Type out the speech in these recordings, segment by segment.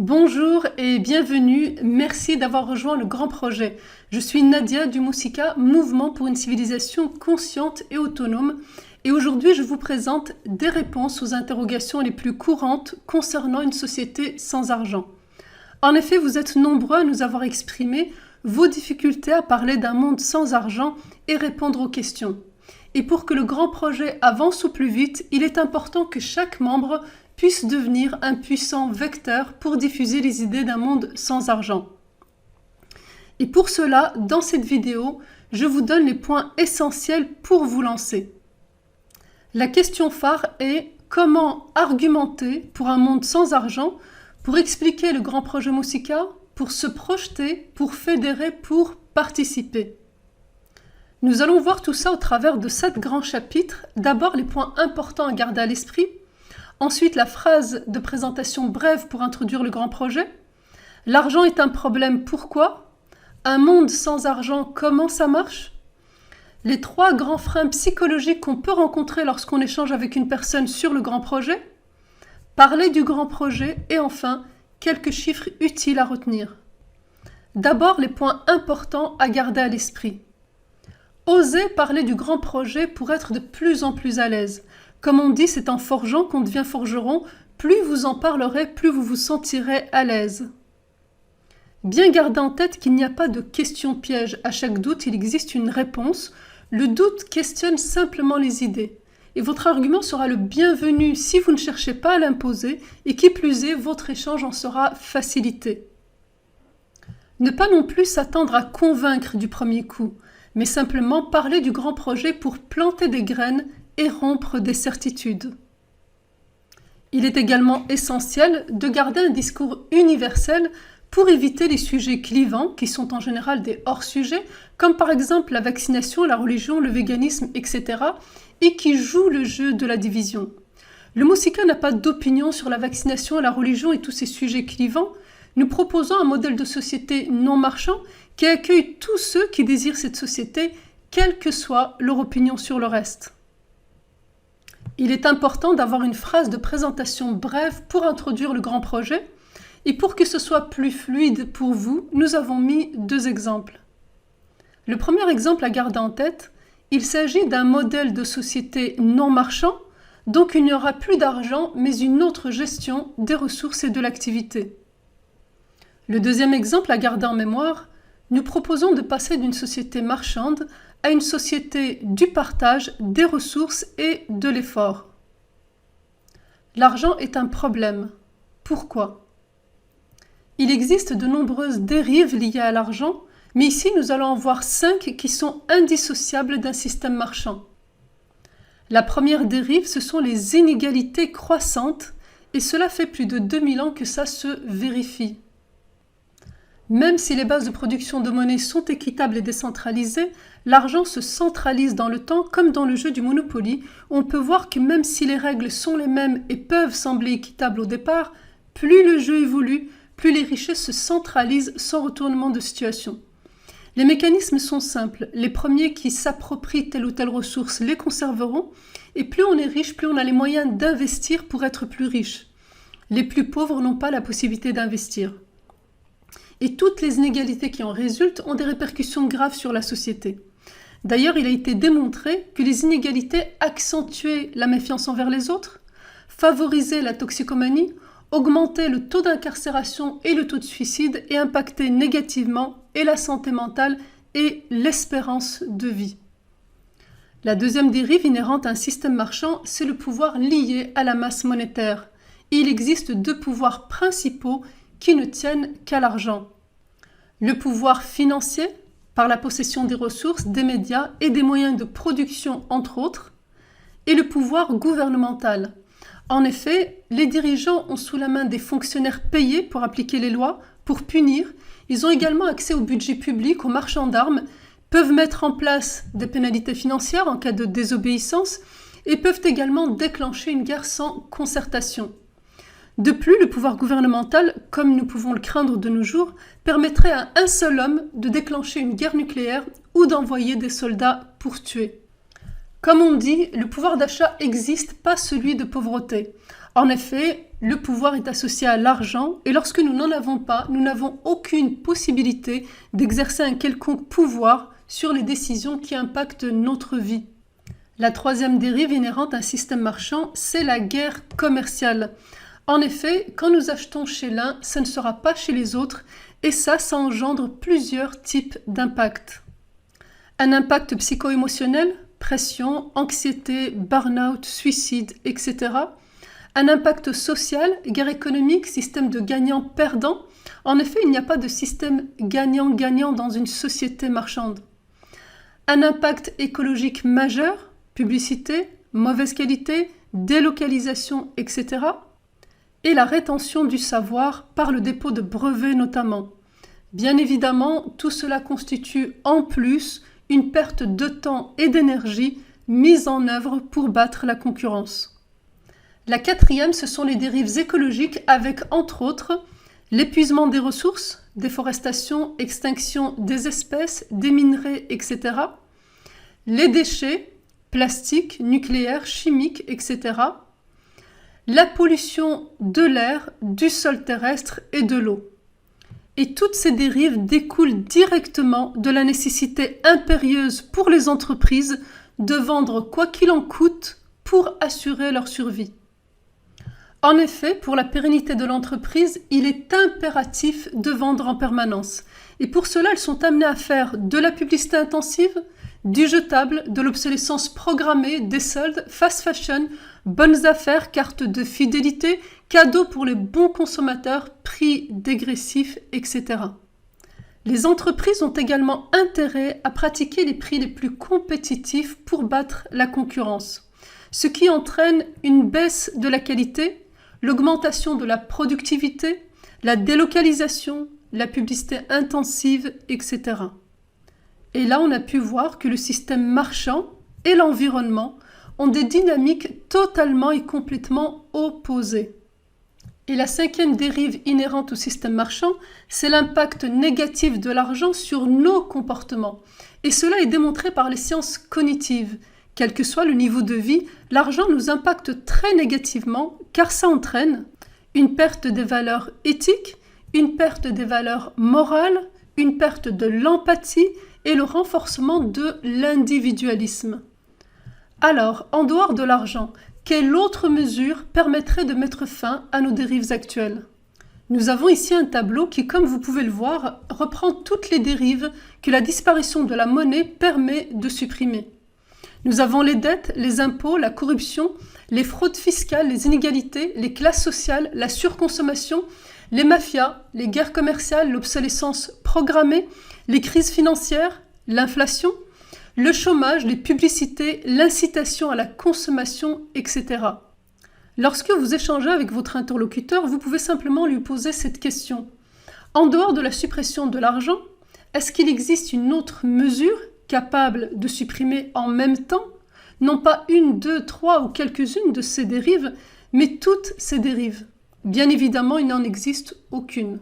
Bonjour et bienvenue, merci d'avoir rejoint le grand projet. Je suis Nadia du Moussika, Mouvement pour une civilisation consciente et autonome. Et aujourd'hui, je vous présente des réponses aux interrogations les plus courantes concernant une société sans argent. En effet, vous êtes nombreux à nous avoir exprimé vos difficultés à parler d'un monde sans argent et répondre aux questions. Et pour que le grand projet avance au plus vite, il est important que chaque membre puisse devenir un puissant vecteur pour diffuser les idées d'un monde sans argent. Et pour cela, dans cette vidéo, je vous donne les points essentiels pour vous lancer. La question phare est comment argumenter pour un monde sans argent, pour expliquer le grand projet Moussika, pour se projeter, pour fédérer, pour participer. Nous allons voir tout ça au travers de 7 grands chapitres. D'abord, les points importants à garder à l'esprit. Ensuite, la phrase de présentation brève pour introduire le grand projet. L'argent est un problème, pourquoi? Un monde sans argent, comment ça marche? Les 3 grands freins psychologiques qu'on peut rencontrer lorsqu'on échange avec une personne sur le grand projet. Parler du grand projet et enfin, quelques chiffres utiles à retenir. D'abord, les points importants à garder à l'esprit. Osez parler du grand projet pour être de plus en plus à l'aise. Comme on dit, c'est en forgeant qu'on devient forgeron. Plus vous en parlerez, plus vous vous sentirez à l'aise. Bien garder en tête qu'il n'y a pas de question piège. À chaque doute, il existe une réponse. Le doute questionne simplement les idées. Et votre argument sera le bienvenu si vous ne cherchez pas à l'imposer et qui plus est, votre échange en sera facilité. Ne pas non plus s'attendre à convaincre du premier coup, mais simplement parler du grand projet pour planter des graines et rompre des certitudes. Il est également essentiel de garder un discours universel pour éviter les sujets clivants qui sont en général des hors-sujets, comme par exemple la vaccination, la religion, le véganisme, etc., et qui jouent le jeu de la division. Le Moussika n'a pas d'opinion sur la vaccination, la religion et tous ces sujets clivants. Nous proposons un modèle de société non marchand qui accueille tous ceux qui désirent cette société, quelle que soit leur opinion sur le reste. Il est important d'avoir une phrase de présentation brève pour introduire le grand projet. Et pour que ce soit plus fluide pour vous, nous avons mis 2 exemples. Le premier exemple à garder en tête, il s'agit d'un modèle de société non marchand, donc il n'y aura plus d'argent, mais une autre gestion des ressources et de l'activité. Le deuxième exemple à garder en mémoire, nous proposons de passer d'une société marchande à une société du partage, des ressources et de l'effort. L'argent est un problème. Pourquoi? Il existe de nombreuses dérives liées à l'argent, mais ici nous allons en voir 5 qui sont indissociables d'un système marchand. La première dérive, ce sont les inégalités croissantes, et cela fait plus de 2000 ans que ça se vérifie. Même si les bases de production de monnaie sont équitables et décentralisées, l'argent se centralise dans le temps comme dans le jeu du Monopoly, où on peut voir que même si les règles sont les mêmes et peuvent sembler équitables au départ, plus le jeu évolue, plus les richesses se centralisent sans retournement de situation. Les mécanismes sont simples. Les premiers qui s'approprient telle ou telle ressource les conserveront, et plus on est riche, plus on a les moyens d'investir pour être plus riche. Les plus pauvres n'ont pas la possibilité d'investir. Et toutes les inégalités qui en résultent ont des répercussions graves sur la société. D'ailleurs, il a été démontré que les inégalités accentuaient la méfiance envers les autres, favorisaient la toxicomanie, augmentaient le taux d'incarcération et le taux de suicide et impactaient négativement et la santé mentale et l'espérance de vie. La deuxième dérive inhérente à un système marchand, c'est le pouvoir lié à la masse monétaire. Et il existe 2 pouvoirs principaux qui ne tiennent qu'à l'argent. Le pouvoir financier, par la possession des ressources, des médias et des moyens de production, entre autres, et le pouvoir gouvernemental. En effet, les dirigeants ont sous la main des fonctionnaires payés pour appliquer les lois, pour punir. Ils ont également accès au budget public, aux marchands d'armes, peuvent mettre en place des pénalités financières en cas de désobéissance et peuvent également déclencher une guerre sans concertation. De plus, le pouvoir gouvernemental, comme nous pouvons le craindre de nos jours, permettrait à un seul homme de déclencher une guerre nucléaire ou d'envoyer des soldats pour tuer. Comme on dit, le pouvoir d'achat existe, pas celui de pauvreté. En effet, le pouvoir est associé à l'argent et lorsque nous n'en avons pas, nous n'avons aucune possibilité d'exercer un quelconque pouvoir sur les décisions qui impactent notre vie. La troisième dérive inhérente à un système marchand, c'est la guerre commerciale. En effet, quand nous achetons chez l'un, ce ne sera pas chez les autres et ça engendre plusieurs types d'impacts. Un impact psycho-émotionnel, pression, anxiété, burn-out, suicide, etc. Un impact social, guerre économique, système de gagnant-perdant. En effet, il n'y a pas de système gagnant-gagnant dans une société marchande. Un impact écologique majeur, publicité, mauvaise qualité, délocalisation, etc. Et la rétention du savoir par le dépôt de brevets notamment. Bien évidemment, tout cela constitue en plus une perte de temps et d'énergie mise en œuvre pour battre la concurrence. La quatrième, ce sont les dérives écologiques avec, entre autres, l'épuisement des ressources, déforestation, extinction des espèces, des minerais, etc. Les déchets, plastiques, nucléaires, chimiques, etc. La pollution de l'air, du sol terrestre et de l'eau. Et toutes ces dérives découlent directement de la nécessité impérieuse pour les entreprises de vendre quoi qu'il en coûte pour assurer leur survie. En effet, pour la pérennité de l'entreprise, il est impératif de vendre en permanence. Et pour cela, elles sont amenées à faire de la publicité intensive, du jetable, de l'obsolescence programmée, des soldes, fast fashion, bonnes affaires, cartes de fidélité, cadeaux pour les bons consommateurs, prix dégressifs, etc. Les entreprises ont également intérêt à pratiquer les prix les plus compétitifs pour battre la concurrence, ce qui entraîne une baisse de la qualité, l'augmentation de la productivité, la délocalisation, la publicité intensive, etc. Et là, on a pu voir que le système marchand et l'environnement ont des dynamiques totalement et complètement opposées. Et la cinquième dérive inhérente au système marchand, c'est l'impact négatif de l'argent sur nos comportements. Et cela est démontré par les sciences cognitives. Quel que soit le niveau de vie, l'argent nous impacte très négativement car ça entraîne une perte des valeurs éthiques, une perte des valeurs morales, une perte de l'empathie et le renforcement de l'individualisme. Alors, en dehors de l'argent, quelle autre mesure permettrait de mettre fin à nos dérives actuelles ? Nous avons ici un tableau qui, comme vous pouvez le voir, reprend toutes les dérives que la disparition de la monnaie permet de supprimer. Nous avons les dettes, les impôts, la corruption, les fraudes fiscales, les inégalités, les classes sociales, la surconsommation, les mafias, les guerres commerciales, l'obsolescence programmée, les crises financières, l'inflation, le chômage, les publicités, l'incitation à la consommation, etc. Lorsque vous échangez avec votre interlocuteur, vous pouvez simplement lui poser cette question. En dehors de la suppression de l'argent, est-ce qu'il existe une autre mesure capable de supprimer en même temps, non pas une, deux, trois ou quelques-unes de ces dérives, mais toutes ces dérives? Bien évidemment, il n'en existe aucune.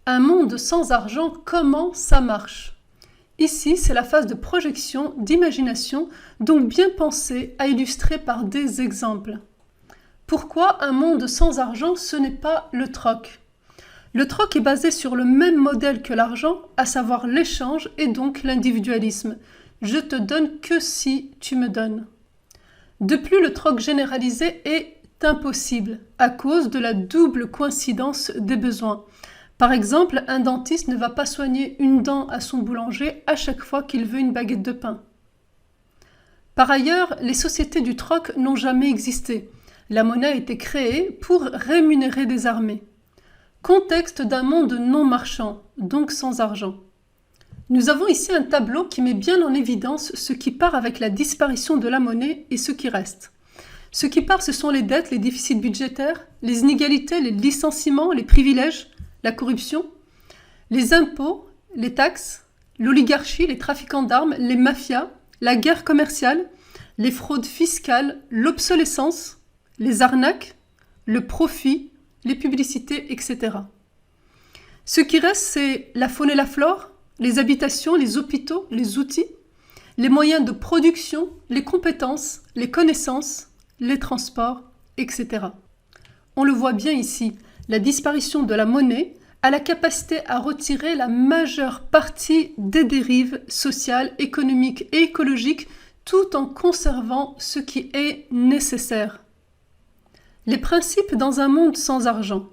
Un monde sans argent, comment ça marche? Ici, c'est la phase de projection, d'imagination, donc bien pensée à illustrer par des exemples. Pourquoi un monde sans argent, ce n'est pas le troc? Le troc est basé sur le même modèle que l'argent, à savoir l'échange et donc l'individualisme. Je te donne que si tu me donnes. De plus, le troc généralisé est impossible à cause de la double coïncidence des besoins. Par exemple, un dentiste ne va pas soigner une dent à son boulanger à chaque fois qu'il veut une baguette de pain. Par ailleurs, les sociétés du troc n'ont jamais existé. La monnaie a été créée pour rémunérer des armées. Contexte d'un monde non marchand, donc sans argent. Nous avons ici un tableau qui met bien en évidence ce qui part avec la disparition de la monnaie et ce qui reste. Ce qui part, ce sont les dettes, les déficits budgétaires, les inégalités, les licenciements, les privilèges, la corruption, les impôts, les taxes, l'oligarchie, les trafiquants d'armes, les mafias, la guerre commerciale, les fraudes fiscales, l'obsolescence, les arnaques, le profit, les publicités, etc. Ce qui reste, c'est la faune et la flore, les habitations, les hôpitaux, les outils, les moyens de production, les compétences, les connaissances, les transports, etc. On le voit bien ici, la disparition de la monnaie a la capacité à retirer la majeure partie des dérives sociales, économiques et écologiques tout en conservant ce qui est nécessaire. Les principes dans un monde sans argent.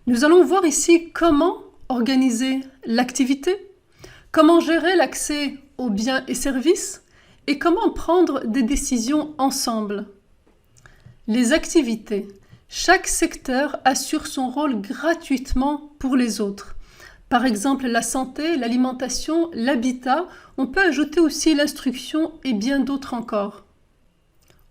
Nous allons voir ici comment organiser l'activité, comment gérer l'accès aux biens et services et comment prendre des décisions ensemble. Les activités. Chaque secteur assure son rôle gratuitement pour les autres. Par exemple, la santé, l'alimentation, l'habitat, on peut ajouter aussi l'instruction et bien d'autres encore.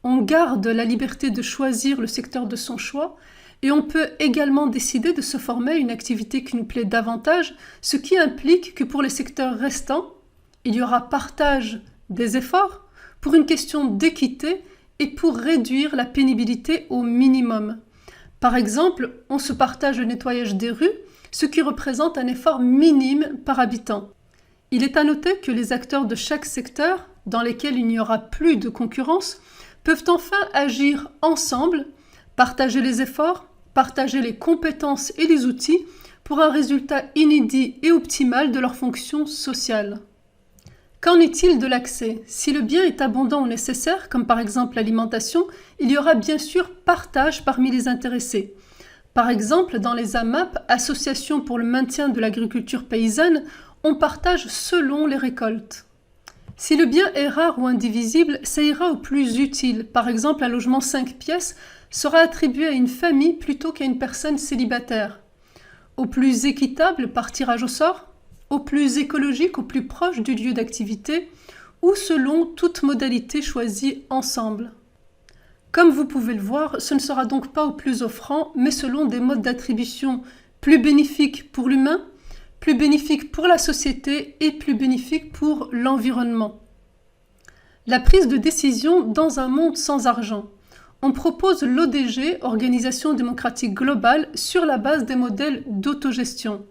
On garde la liberté de choisir le secteur de son choix et on peut également décider de se former à une activité qui nous plaît davantage, ce qui implique que pour les secteurs restants, il y aura partage des efforts pour une question d'équité et pour réduire la pénibilité au minimum. Par exemple, on se partage le nettoyage des rues, ce qui représente un effort minime par habitant. Il est à noter que les acteurs de chaque secteur, dans lesquels il n'y aura plus de concurrence, peuvent enfin agir ensemble, partager les efforts, partager les compétences et les outils pour un résultat inédit et optimal de leur fonction sociale. Qu'en est-il de l'accès? Si le bien est abondant ou nécessaire, comme par exemple l'alimentation, il y aura bien sûr partage parmi les intéressés. Par exemple, dans les AMAP, Associations pour le maintien de l'agriculture paysanne, on partage selon les récoltes. Si le bien est rare ou indivisible, ça ira au plus utile. Par exemple, un logement 5 pièces sera attribué à une famille plutôt qu'à une personne célibataire. Au plus équitable, par tirage au sort, au plus écologique, au plus proche du lieu d'activité, ou selon toute modalité choisie ensemble. Comme vous pouvez le voir, ce ne sera donc pas au plus offrant, mais selon des modes d'attribution plus bénéfiques pour l'humain, plus bénéfiques pour la société et plus bénéfiques pour l'environnement. La prise de décision dans un monde sans argent. On propose l'ODG, Organisation démocratique globale, sur la base des modèles d'autogestion.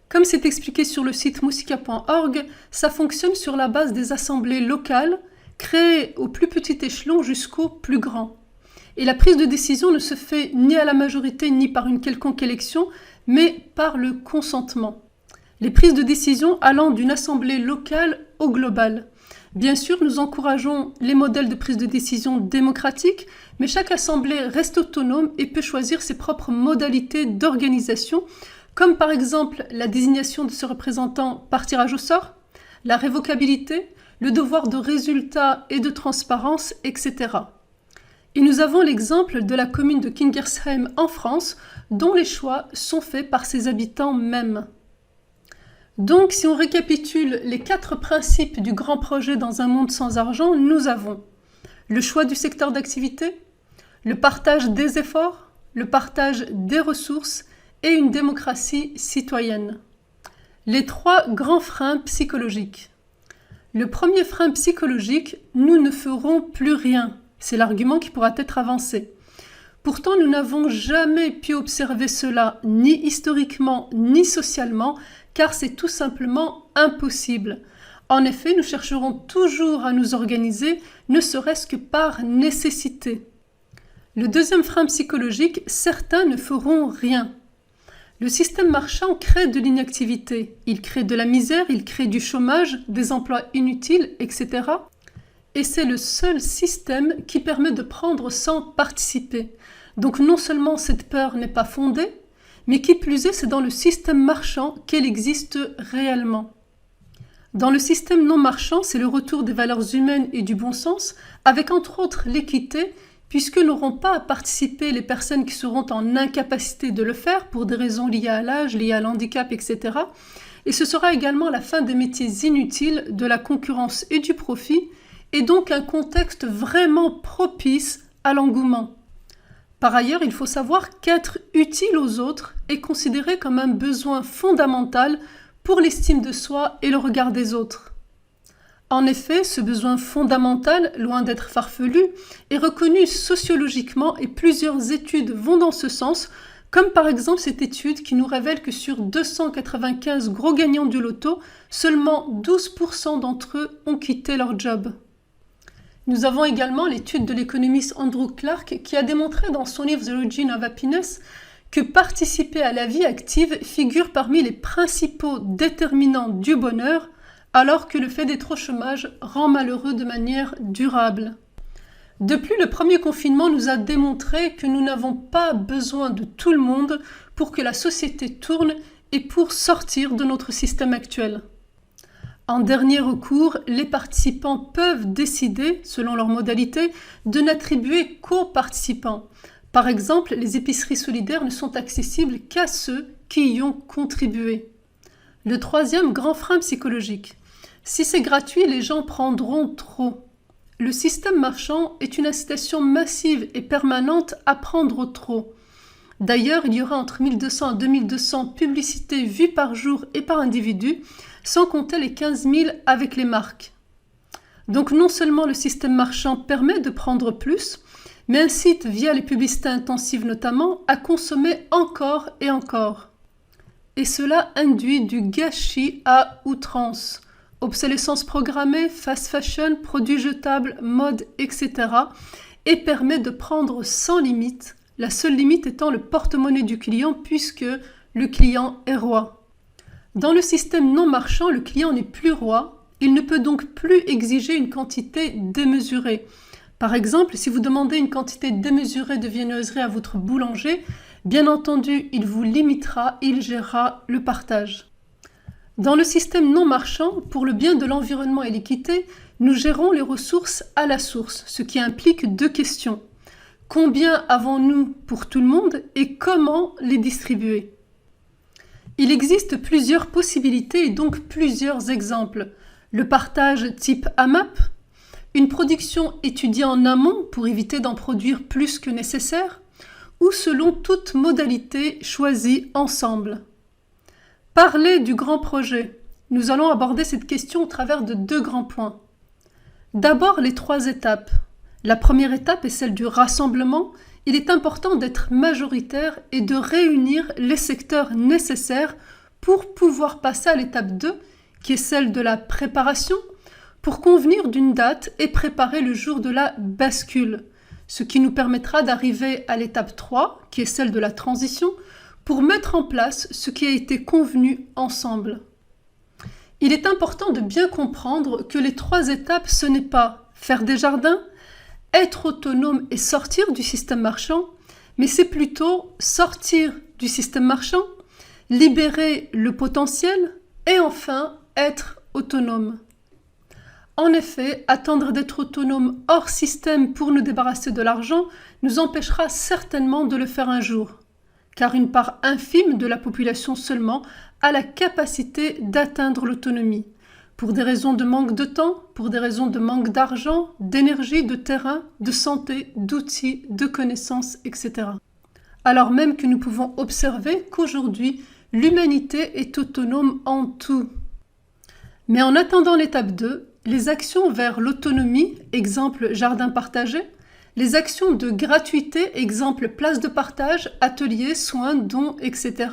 Comme c'est expliqué sur le site moussika.org, ça fonctionne sur la base des assemblées locales, créées au plus petit échelon jusqu'au plus grand. Et la prise de décision ne se fait ni à la majorité ni par une quelconque élection, mais par le consentement. Les prises de décision allant d'une assemblée locale au global. Bien sûr, nous encourageons les modèles de prise de décision démocratiques, mais chaque assemblée reste autonome et peut choisir ses propres modalités d'organisation, comme par exemple la désignation de ce représentant par tirage au sort, la révocabilité, le devoir de résultat et de transparence, etc. Et nous avons l'exemple de la commune de Kingersheim en France, dont les choix sont faits par ses habitants mêmes. Donc, si on récapitule les 4 principes du grand projet dans un monde sans argent, nous avons le choix du secteur d'activité, le partage des efforts, le partage des ressources et une démocratie citoyenne. Les 3 grands freins psychologiques. Le premier frein psychologique, nous ne ferons plus rien. C'est l'argument qui pourra être avancé. Pourtant, nous n'avons jamais pu observer cela, ni historiquement, ni socialement, car c'est tout simplement impossible. En effet, nous chercherons toujours à nous organiser, ne serait-ce que par nécessité. Le deuxième frein psychologique, certains ne feront rien. Le système marchand crée de l'inactivité, il crée de la misère, il crée du chômage, des emplois inutiles, etc. Et c'est le seul système qui permet de prendre sans participer. Donc non seulement cette peur n'est pas fondée, mais qui plus est, c'est dans le système marchand qu'elle existe réellement. Dans le système non marchand, c'est le retour des valeurs humaines et du bon sens, avec entre autres l'équité, puisque n'auront pas à participer les personnes qui seront en incapacité de le faire pour des raisons liées à l'âge, liées à l'handicap, etc. Et ce sera également la fin des métiers inutiles, de la concurrence et du profit, et donc un contexte vraiment propice à l'engouement. Par ailleurs, il faut savoir qu'être utile aux autres est considéré comme un besoin fondamental pour l'estime de soi et le regard des autres. En effet, ce besoin fondamental, loin d'être farfelu, est reconnu sociologiquement et plusieurs études vont dans ce sens, comme par exemple cette étude qui nous révèle que sur 295 gros gagnants du loto, seulement 12% d'entre eux ont quitté leur job. Nous avons également l'étude de l'économiste Andrew Clark qui a démontré dans son livre The Origin of Happiness que participer à la vie active figure parmi les principaux déterminants du bonheur, alors que le fait d'être au chômage rend malheureux de manière durable. De plus, le premier confinement nous a démontré que nous n'avons pas besoin de tout le monde pour que la société tourne et pour sortir de notre système actuel. En dernier recours, les participants peuvent décider, selon leurs modalités, de n'attribuer qu'aux participants. Par exemple, les épiceries solidaires ne sont accessibles qu'à ceux qui y ont contribué. Le troisième grand frein psychologique. Si c'est gratuit, les gens prendront trop. Le système marchand est une incitation massive et permanente à prendre trop. D'ailleurs, il y aura entre 1200 et 2200 publicités vues par jour et par individu, sans compter les 15 000 avec les marques. Donc non seulement le système marchand permet de prendre plus, mais incite, via les publicités intensives notamment, à consommer encore et encore. Et cela induit du gâchis à outrance. Obsolescence programmée, fast fashion, produits jetables, mode, etc. et permet de prendre sans limite, la seule limite étant le porte-monnaie du client puisque le client est roi. Dans le système non marchand, le client n'est plus roi, il ne peut donc plus exiger une quantité démesurée. Par exemple, si vous demandez une quantité démesurée de viennoiserie à votre boulanger, bien entendu, il vous limitera, il gérera le partage. Dans le système non marchand, pour le bien de l'environnement et l'équité, nous gérons les ressources à la source, ce qui implique deux questions. Combien avons-nous pour tout le monde et comment les distribuer ? Il existe plusieurs possibilités et donc plusieurs exemples. Le partage type AMAP, une production étudiée en amont pour éviter d'en produire plus que nécessaire, ou selon toute modalité choisie ensemble. Parler du grand projet. Nous allons aborder cette question au travers de deux grands points. D'abord, les 3 étapes. La première étape est celle du rassemblement. Il est important d'être majoritaire et de réunir les secteurs nécessaires pour pouvoir passer à l'étape 2, qui est celle de la préparation, pour convenir d'une date et préparer le jour de la bascule, ce qui nous permettra d'arriver à l'étape 3, qui est celle de la transition, pour mettre en place ce qui a été convenu ensemble. Il est important de bien comprendre que les 3 étapes, ce n'est pas faire des jardins, être autonome et sortir du système marchand, mais c'est plutôt sortir du système marchand, libérer le potentiel et enfin être autonome. En effet, attendre d'être autonome hors système pour nous débarrasser de l'argent nous empêchera certainement de le faire un jour, car une part infime de la population seulement a la capacité d'atteindre l'autonomie, pour des raisons de manque de temps, pour des raisons de manque d'argent, d'énergie, de terrain, de santé, d'outils, de connaissances, etc. Alors même que nous pouvons observer qu'aujourd'hui, l'humanité est autonome en tout. Mais en attendant l'étape 2, les actions vers l'autonomie, exemple jardin partagé, les actions de gratuité, exemple place de partage, ateliers, soins, dons, etc.,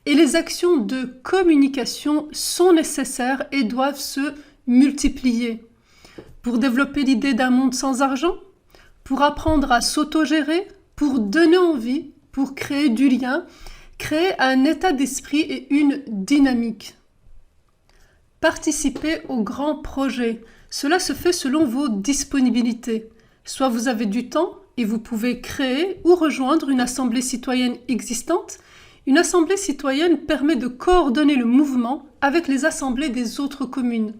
et les actions de communication sont nécessaires et doivent se multiplier. Pour développer l'idée d'un monde sans argent, pour apprendre à s'autogérer, pour donner envie, pour créer du lien, créer un état d'esprit et une dynamique. Participer au grand projet. Cela se fait selon vos disponibilités. Soit vous avez du temps et vous pouvez créer ou rejoindre une assemblée citoyenne existante. Une assemblée citoyenne permet de coordonner le mouvement avec les assemblées des autres communes.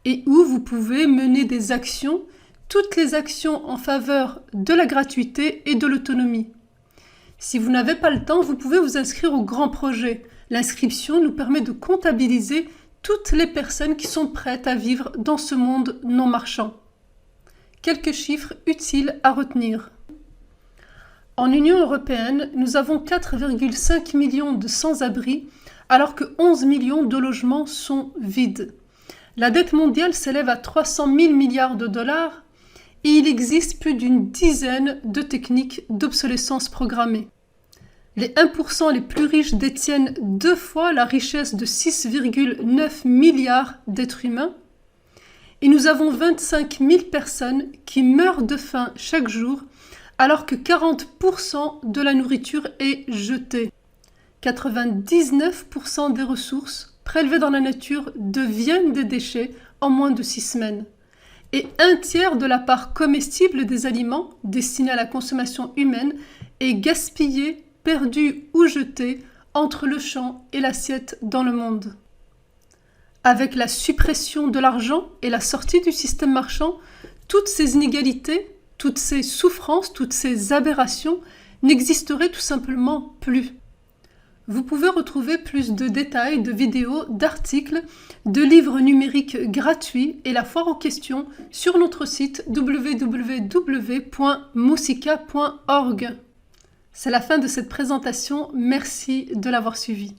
Et où vous pouvez mener des actions, toutes les actions en faveur de la gratuité et de l'autonomie. Si vous n'avez pas le temps, vous pouvez vous inscrire au grand projet. L'inscription nous permet de comptabiliser toutes les personnes qui sont prêtes à vivre dans ce monde non marchand. Quelques chiffres utiles à retenir. En Union européenne, nous avons 4,5 millions de sans-abri, alors que 11 millions de logements sont vides. La dette mondiale s'élève à 300 000 milliards de dollars et il existe plus d'une dizaine de techniques d'obsolescence programmée. Les 1% les plus riches détiennent 2 fois la richesse de 6,9 milliards d'êtres humains et nous avons 25 000 personnes qui meurent de faim chaque jour alors que 40% de la nourriture est jetée. 99% des ressources prélevées dans la nature deviennent des déchets en moins de 6 semaines. Et un tiers de la part comestible des aliments destinés à la consommation humaine est gaspillé, perdu ou jeté entre le champ et l'assiette dans le monde. Avec la suppression de l'argent et la sortie du système marchand, toutes ces inégalités, toutes ces souffrances, toutes ces aberrations n'existeraient tout simplement plus. Vous pouvez retrouver plus de détails, de vidéos, d'articles, de livres numériques gratuits et la foire aux questions sur notre site www.mousica.org. C'est la fin de cette présentation, merci de l'avoir suivie.